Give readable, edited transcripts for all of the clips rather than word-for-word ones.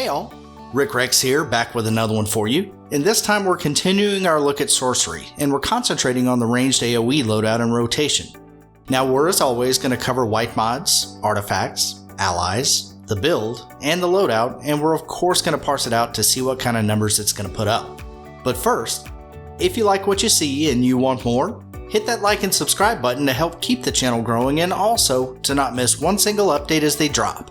Hey all, Rick Rex here, back with another one for you, and this time we're continuing our look at sorcery, and we're concentrating on the ranged AOE loadout and rotation. Now we're as always going to cover white mods, artifacts, allies, the build, and the loadout, and we're of course going to parse it out to see what kind of numbers it's going to put up. But first, if you like what you see and you want more, hit that like and subscribe button to help keep the channel growing and also to not miss one single update as they drop.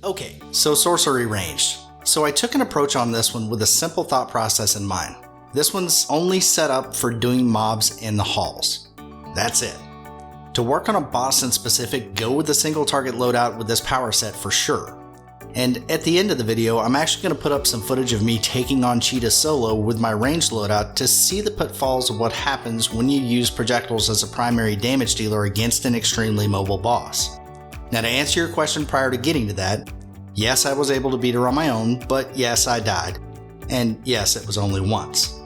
Okay, so sorcery ranged. So I took an approach on this one with a simple thought process in mind. This one's only set up for doing mobs in the halls. That's it. To work on a boss in specific, go with a single target loadout with this power set for sure. And at the end of the video, I'm actually going to put up some footage of me taking on Cheetah solo with my ranged loadout to see the pitfalls of what happens when you use projectiles as a primary damage dealer against an extremely mobile boss. Now to answer your question prior to getting to that, yes, I was able to beat her on my own, but yes, I died. And yes, it was only once.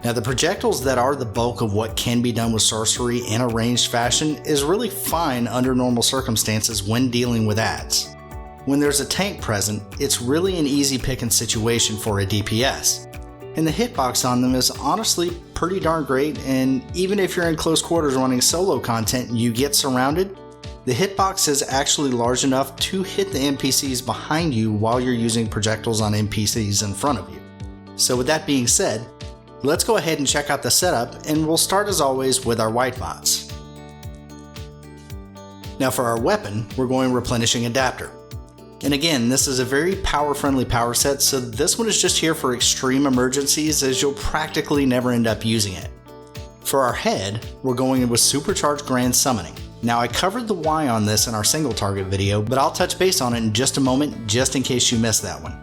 Now the projectiles that are the bulk of what can be done with sorcery in a ranged fashion is really fine under normal circumstances when dealing with adds. When there's a tank present, it's really an easy picking situation for a DPS. And the hitbox on them is honestly pretty darn great, and even if you're in close quarters running solo content and you get surrounded, the hitbox is actually large enough to hit the NPCs behind you while you're using projectiles on NPCs in front of you. So with that being said, let's go ahead and check out the setup, and we'll start as always with our white mods. Now for our weapon, we're going replenishing adapter. And again, this is a very power-friendly power set, so this one is just here for extreme emergencies as you'll practically never end up using it. For our head, we're going in with supercharged grand summoning. Now I covered the why on this in our single target video, but I'll touch base on it in just a moment just in case you missed that one.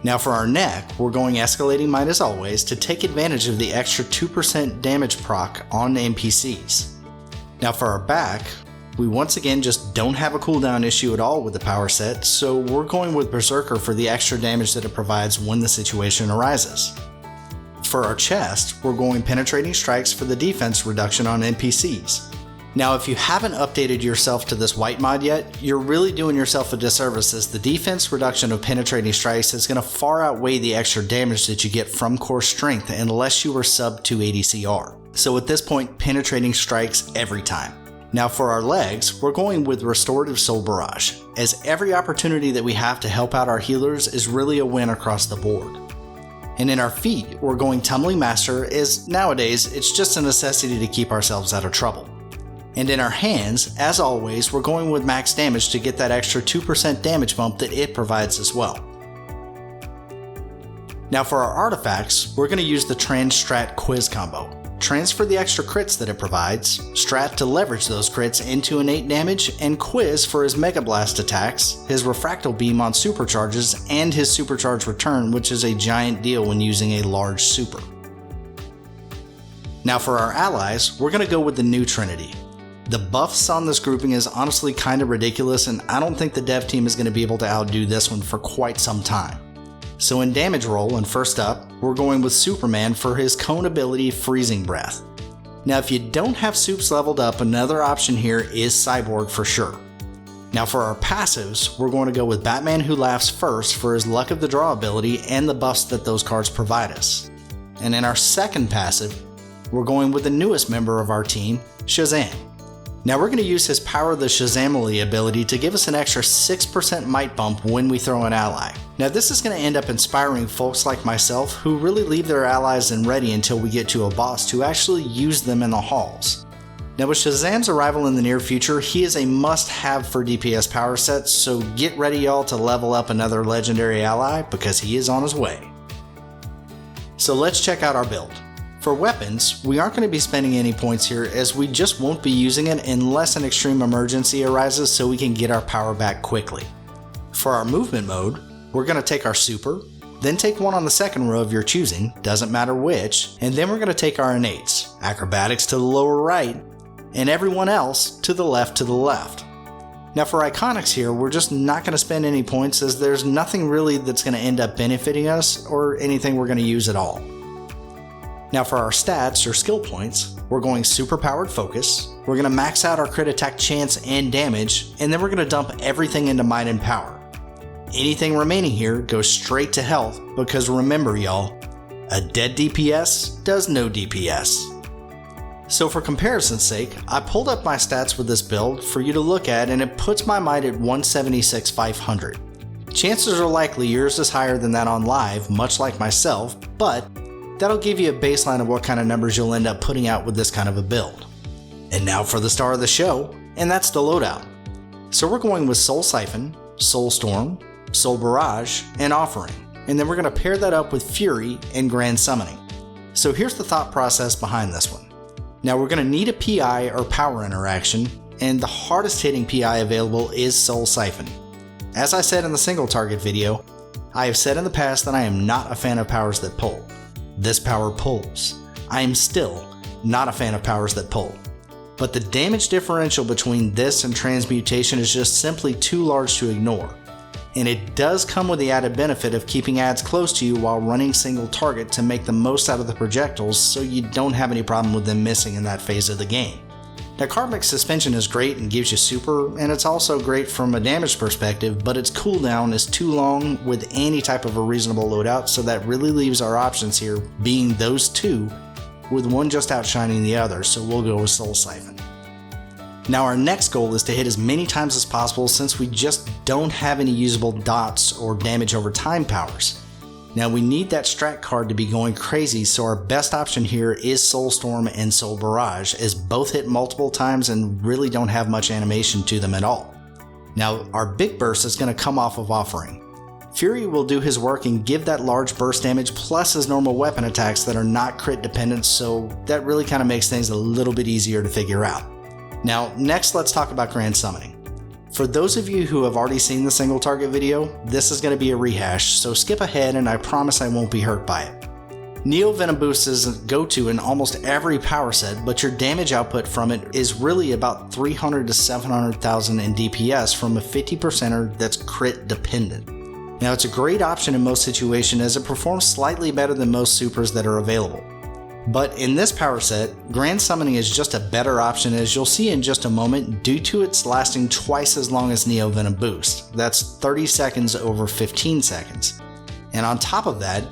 Now for our neck, we're going escalating might as always to take advantage of the extra 2% damage proc on NPCs. Now for our back, we once again just don't have a cooldown issue at all with the power set, so we're going with Berserker for the extra damage that it provides when the situation arises. For our chest, we're going penetrating strikes for the defense reduction on NPCs. Now if you haven't updated yourself to this white mod yet, you're really doing yourself a disservice as the defense reduction of penetrating strikes is going to far outweigh the extra damage that you get from core strength unless you are sub 280 CR. So at this point, penetrating strikes every time. Now for our legs, we're going with Restorative Soul Barrage, as every opportunity that we have to help out our healers is really a win across the board. And in our feet, we're going Tumbling Master as nowadays it's just a necessity to keep ourselves out of trouble. And in our hands, as always, we're going with max damage to get that extra 2% damage bump that it provides as well. Now for our artifacts, we're going to use the STRAT quiz combo. Trans for the extra crits that it provides, Strat to leverage those crits into innate damage, and Quiz for his Mega Blast attacks, his Refractal Beam on supercharges, and his Supercharge Return, which is a giant deal when using a large super. Now for our allies, we're going to go with the new Trinity. The buffs on this grouping is honestly kind of ridiculous, and I don't think the dev team is going to be able to outdo this one for quite some time. So in damage roll, and first up, we're going with Superman for his cone ability Freezing Breath. Now if you don't have Supes leveled up, another option here is Cyborg for sure. Now for our passives, we're going to go with Batman Who Laughs first for his Luck of the Draw ability and the buffs that those cards provide us. And in our second passive, we're going with the newest member of our team, Shazam. Now we're going to use his Power the Shazamily ability to give us an extra 6% might bump when we throw an ally. Now this is going to end up inspiring folks like myself who really leave their allies in ready until we get to a boss to actually use them in the halls. Now with Shazam's arrival in the near future, he is a must-have for DPS power sets, so get ready y'all to level up another legendary ally because he is on his way. So let's check out our build. For weapons, we aren't going to be spending any points here as we just won't be using it unless an extreme emergency arises so we can get our power back quickly. For our movement mode, we're going to take our super, then take one on the second row of your choosing, doesn't matter which, and then we're going to take our innates, acrobatics to the lower right, and everyone else to the left. Now for iconics here, we're just not going to spend any points as there's nothing really that's going to end up benefiting us or anything we're going to use at all. Now for our stats or skill points, we're going super powered focus, we're going to max out our crit attack chance and damage, and then we're going to dump everything into might and power. Anything remaining here goes straight to health because remember y'all, a dead DPS does no DPS. So for comparison's sake, I pulled up my stats with this build for you to look at and it puts my might at 176,500. Chances are likely yours is higher than that on live, much like myself, but that'll give you a baseline of what kind of numbers you'll end up putting out with this kind of a build. And now for the star of the show, and that's the loadout. So we're going with Soul Siphon, Soul Storm, Soul Barrage, and Offering, and then we're going to pair that up with Fury and Grand Summoning. So here's the thought process behind this one. Now we're going to need a PI or power interaction, and the hardest hitting PI available is Soul Siphon. As I said in the single target video, I have said in the past that I am not a fan of powers that pull. This power pulls. I am still not a fan of powers that pull. But the damage differential between this and Transmutation is just simply too large to ignore. And it does come with the added benefit of keeping ads close to you while running single target to make the most out of the projectiles so you don't have any problem with them missing in that phase of the game. Now Karmic Suspension is great and gives you super, and it's also great from a damage perspective, but its cooldown is too long with any type of a reasonable loadout, so that really leaves our options here being those two, with one just outshining the other, so we'll go with Soul Siphon. Now our next goal is to hit as many times as possible since we just don't have any usable dots or damage over time powers. Now we need that strat card to be going crazy, so our best option here is Soul Storm and Soul Barrage, as both hit multiple times and really don't have much animation to them at all. Now our big burst is going to come off of Offering. Fury will do his work and give that large burst damage plus his normal weapon attacks that are not crit dependent, so that really kind of makes things a little bit easier to figure out. Now, next let's talk about Grand Summoning. For those of you who have already seen the single target video, this is going to be a rehash, so skip ahead and I promise I won't be hurt by it. Neo Venom Boost is a go-to in almost every power set, but your damage output from it is really about 300 to 700,000 in DPS from a 50%er that's crit dependent. Now it's a great option in most situations as it performs slightly better than most supers that are available. But in this power set, Grand Summoning is just a better option, as you'll see in just a moment, due to its lasting twice as long as Neo Venom Boost. That's 30 seconds over 15 seconds. And on top of that,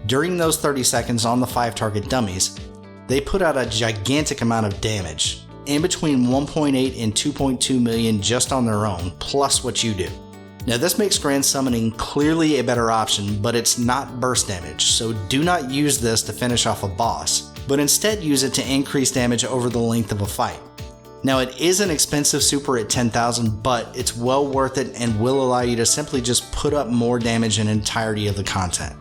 during those 30 seconds on the 5 target dummies, they put out a gigantic amount of damage, in between 1.8 and 2.2 million just on their own, plus what you do. Now this makes Grand Summoning clearly a better option, but it's not burst damage, so do not use this to finish off a boss, but instead use it to increase damage over the length of a fight. Now it is an expensive super at 10,000, but it's well worth it and will allow you to simply just put up more damage in entirety of the content.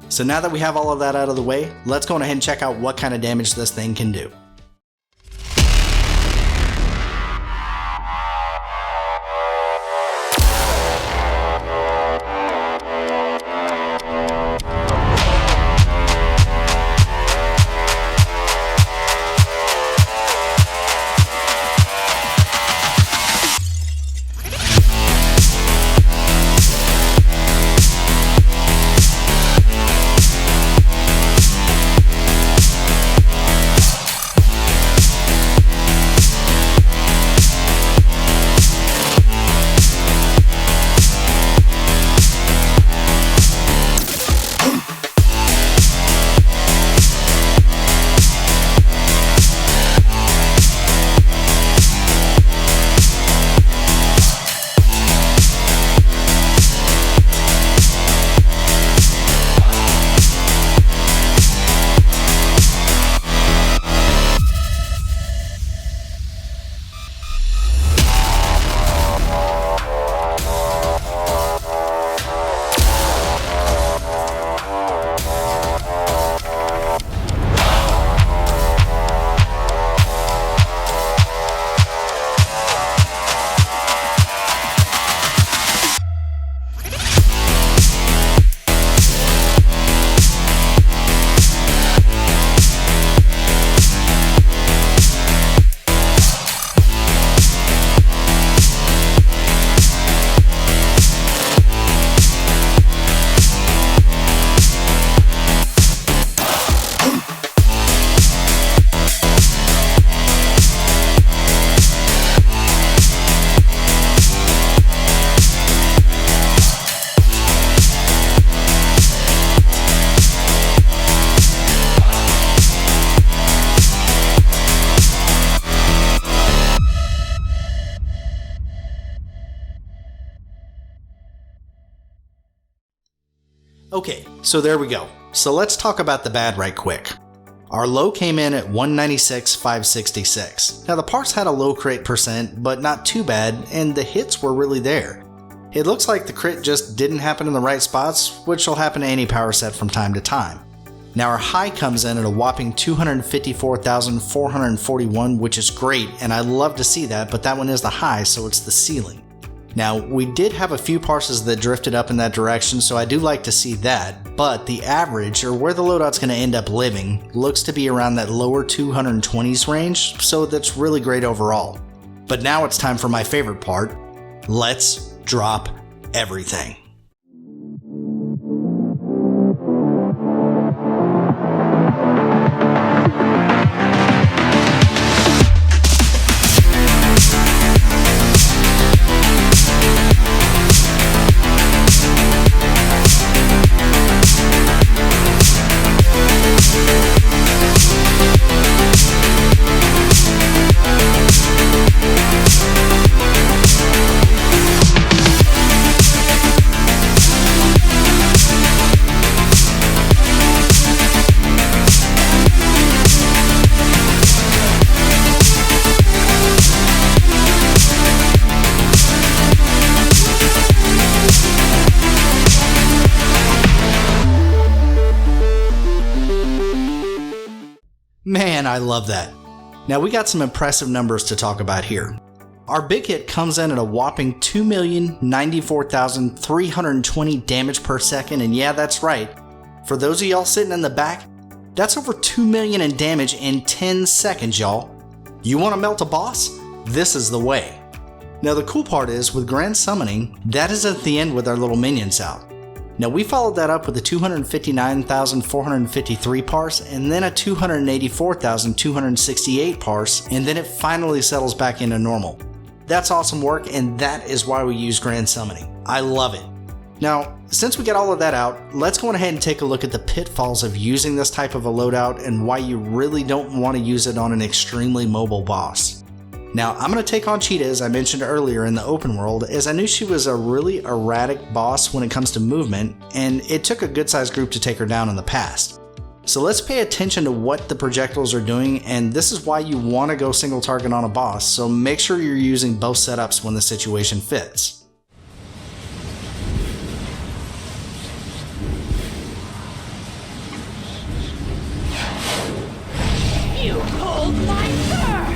So now that we have all of that out of the way, let's go ahead and check out what kind of damage this thing can do. Okay, so there we go. So let's talk about the bad right quick. Our low came in at 196,566. Now the parse had a low crit percent, but not too bad, and the hits were really there. It looks like the crit just didn't happen in the right spots, which will happen to any power set from time to time. Now our high comes in at a whopping 254,441, which is great, and I love to see that, but that one is the high, so it's the ceiling. Now, we did have a few parses that drifted up in that direction, so I do like to see that, but the average, or where the loadout's going to end up living, looks to be around that lower 220s range, so that's really great overall. But now it's time for my favorite part. Let's drop everything. Man, I love that. Now we got some impressive numbers to talk about here. Our big hit comes in at a whopping 2,094,320 damage per second, and yeah, that's right. For those of y'all sitting in the back, that's over 2 million in damage in 10 seconds, y'all. You want to melt a boss? This is the way. Now the cool part is, with Grand Summoning, that is at the end with our little minions out. Now we followed that up with a 259,453 parse, and then a 284,268 parse, and then it finally settles back into normal. That's awesome work, and that is why we use Grand Summoning. I love it. Now, since we got all of that out, let's go ahead and take a look at the pitfalls of using this type of a loadout and why you really don't want to use it on an extremely mobile boss. Now, I'm going to take on Cheetah, as I mentioned earlier, in the open world, as I knew she was a really erratic boss when it comes to movement, and it took a good sized group to take her down in the past. So let's pay attention to what the projectiles are doing, and this is why you want to go single target on a boss, so make sure you're using both setups when the situation fits. You pulled my fur!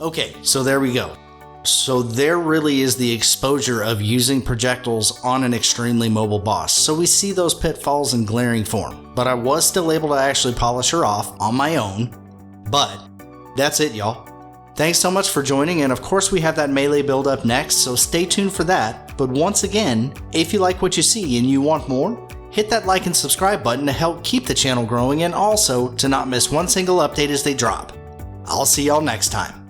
Okay, so there we go. So there really is the exposure of using projectiles on an extremely mobile boss. So we see those pitfalls in glaring form, but I was still able to actually polish her off on my own. But that's it, y'all. Thanks so much for joining, and of course we have that melee build up next, so stay tuned for that. But once again, if you like what you see and you want more, hit that like and subscribe button to help keep the channel growing and also to not miss one single update as they drop. I'll see y'all next time.